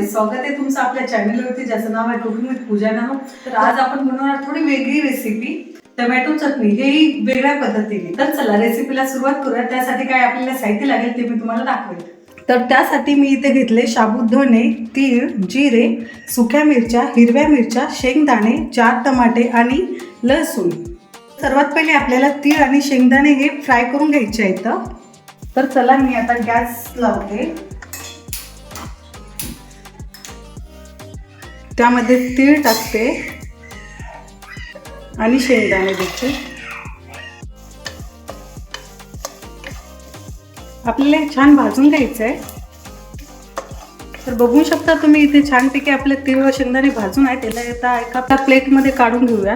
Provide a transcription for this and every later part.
मध्ये स्वागत आहे तुमचं आपल्या चॅनलवरती, ज्याचं नाव आहे कुकिंग विथ पूजा नाव। तर आज आपण बनवणार थोडी वेगळी रेसिपी, टोमॅटो चटणी, हे वेगळ्या पद्धतीने। तर चला रेसिपीला सुरुवात करूया। त्यासाठी काय आपल्याला साहित्य लागेल ते मी तुम्हाला दाखवेल। तर त्यासाठी मी इथे घेतले साबुदाणे, तीळ, जिरे, सुक्या मिरच्या, हिरव्या मिरच्या, शेंगदाणे, 4 टमाटे आणि लसूण। सर्वात पहिले आपल्याला तीळ आणि शेंगदाणे हे फ्राय करून घ्यायचे आहेत। तर चला मी आता गॅस लावते। त्यामध्ये तीळ टाकते आणि शेंगदाणे देते। आपल्याला छान भाजून घ्यायचं आहे। तर बघू शकता तुम्ही इथे छानपैकी आपले तीळ व शेंगदाणे भाजून आहे। त्याला आता एका प्लेटमध्ये काढून घेऊया।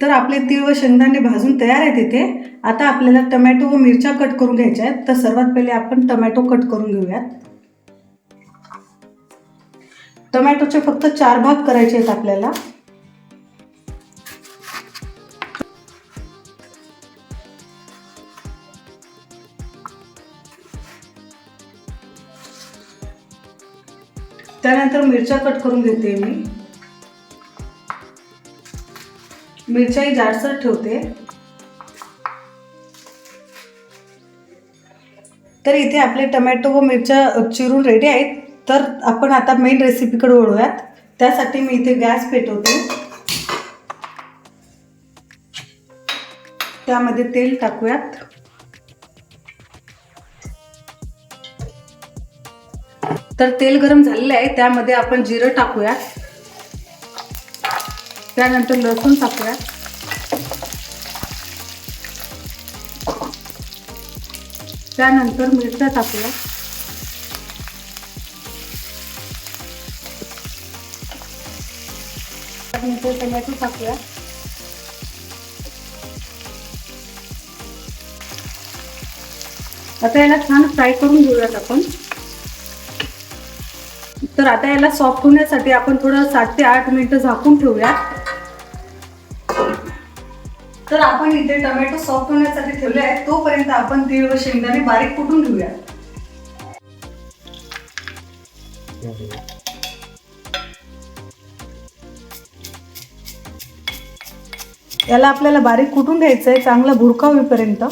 तर आपले तीळ व शेंगदाणे भाजून तयार आहेत इथे। आता आपल्याला टोमॅटो व मिरच्या कट करून घ्यायच्या आहेत। तर सर्वात पहिले आपण टोमॅटो कट करून घेऊयात। टोमॅटोचे फक्त 4 भाग करायचे आहेत आपल्याला। त्यानंतर मिरच्या कट करून घेते मी। मिरच्याही जाडसर ठेवते। तर इथे आपले टोमॅटो व मिरच्या चिरून रेडी आहेत। तर आपण आता मेन रेसिपीकडे वळूयात। त्यासाठी मी इथे गॅस पेटवते। त्यामध्ये तेल टाकूयात। तर तेल गरम झालेलं आहे, त्यामध्ये आपण जिरं टाकूयात। त्यानंतर लसूण टाकूयात। त्यानंतर मिरच्या टाकूयात। त्यानंतर टोमॅटो टाकूयात। आता याला छान फ्राय करून घेऊयात आपण। तर आता याला सॉफ्ट होण्यासाठी आपण थोडं 7 ते 8 मिनिटं झाकून ठेवूयात। तर आपण इथे टोमॅटो सॉफ्ट होण्यासाठी ठेवले आहे, तोपर्यंत आपण तीळ व शेंगदाणे बारीक कुटून घेऊया। याला आपल्याला बारीक कुटून घ्यायचं आहे, चांगला भुरका होईपर्यंत।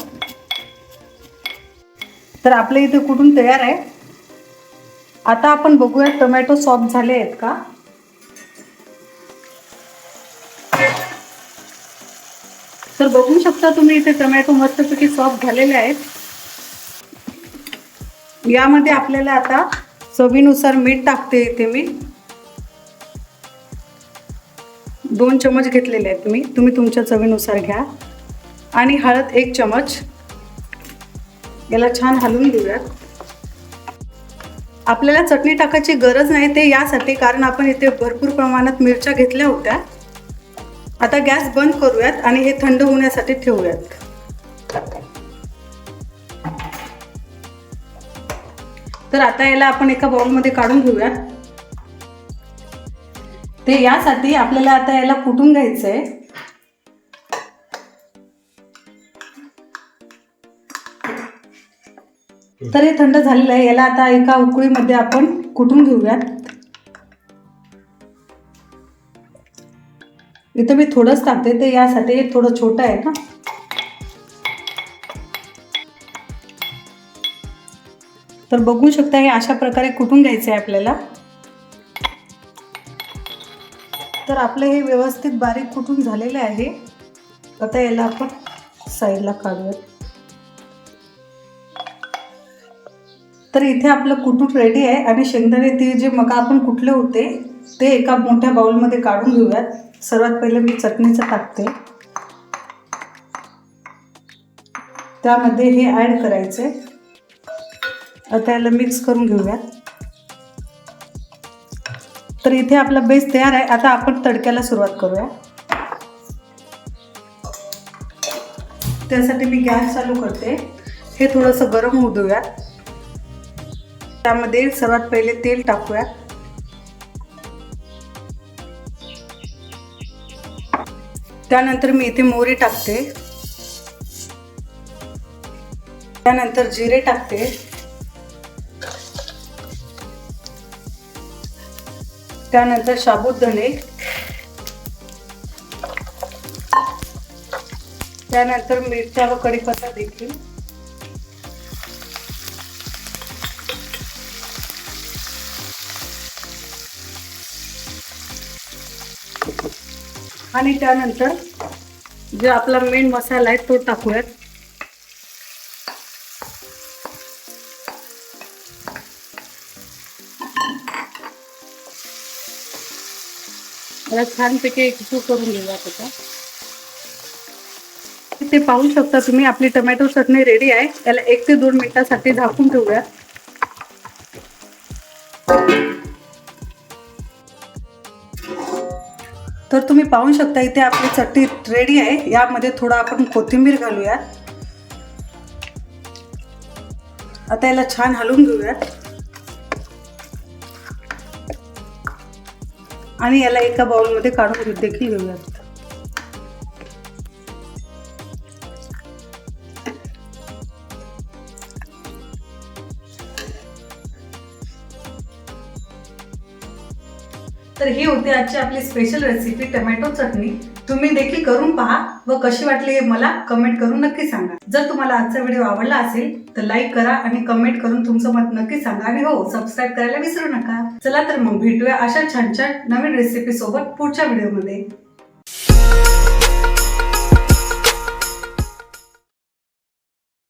तर आपले इथे कुटून तयार आहे। आता आपण बघूया टोमॅटो सॉफ्ट झाले आहेत का। तर बघू शकता तुम्ही इथे टोमॅटो मस्तपैकी सॉफ्ट झालेले आहेत। यामध्ये आपल्याला आता चवीनुसार मीठ टाकते। इथे मी 2 चमच घेतलेले आहेत मी, तुम्ही तुमच्या चवीनुसार घ्या। आणि हळद 1 चमच। याला छान हलवून घेऊयात। आपल्याला चटणी टाकायची गरज नाही, ते यासाठी कारण आपण इथे भरपूर प्रमाणात मिरच्या घेतल्या होत्या। आता गॅस बंद करूयात आणि हे थंड होण्यासाठी ठेवूयात। तर आता याला आपण एका बाउलमध्ये काढून घेऊयात। ते यासाठी आपल्याला आता याला कुटून घ्यायचं आहे। तर हे थंड झालेलं आहे, याला आता एका उकळीमध्ये आपण कुटून घेऊयात। इथे मी थोडंच टाकते, ते यासाठी हे थोडं छोटं आहे ना। तर बघू शकता हे अशा प्रकारे कुटून घ्यायचं आहे आपल्याला। तर आपले हे व्यवस्थित बारीक कुटून झालेले आहे। आता याला आपण साईडला काढूयात। तर इथे आपलं कुटून रेडी आहे आणि शेंगदाणे तीळ जे मग आपण कुटले होते ते एका मोठ्या बाउलमध्ये काढून घेऊयात। सर्वात पहिले मी चटणीचं टाकते। त्यामध्ये हे ॲड करायचे। आता याला मिक्स करून घेऊयात। तर इथे आपला बेस तयार आहे। आता आपण तडक्याला सुरुवात करूया। त्यासाठी मी गॅस चालू करते। हे थोडंसं गरम होऊ देऊयात। त्यामध्ये सर्वात पहिले तेल टाकूयात। त्यानंतर मी इथे मोहरी टाकते। त्यानंतर जिरे टाकते, त्यानंतर साबुदाणे, त्यानंतर मिरच्या व कढीपत्ता देखील, आणि त्यानंतर जे आपला मेन मसाला आहे तो टाकूयात. याला छानपैकी एकजीव करून घेऊयात. आता ते पाहू शकता तुम्ही आपली टोमॅटो चटणी रेडी आहे. याला 1 ते 2 मिनिटांसाठी झाकून ठेवूया. तर तुम्ही पाहू शकता इथे आपली चटणी रेडी आहे. यामध्ये थोडं आपण कोथिंबीर घालूया. आता याला छान हलवून घेऊयात आणि याला एका बाउलमध्ये काढून देखील घेऊयात. तर ही होती आजची आपली स्पेशल रेसिपी टोमॅटो चटणी. तुम्ही देखील करून पहा व कशी वाटली हे मला कमेंट करून नक्की सांगा. जर तुम्हाला आजचा व्हिडिओ आवडला असेल तर लाईक करा आणि कमेंट करून तुमचं मत नक्की सांगा. आणि हो, सबस्क्राईब करायला विसरू नका. चला तर मग भेटूया अशा छान छान नवीन रेसिपी सोबत पुढच्या व्हिडिओमध्ये.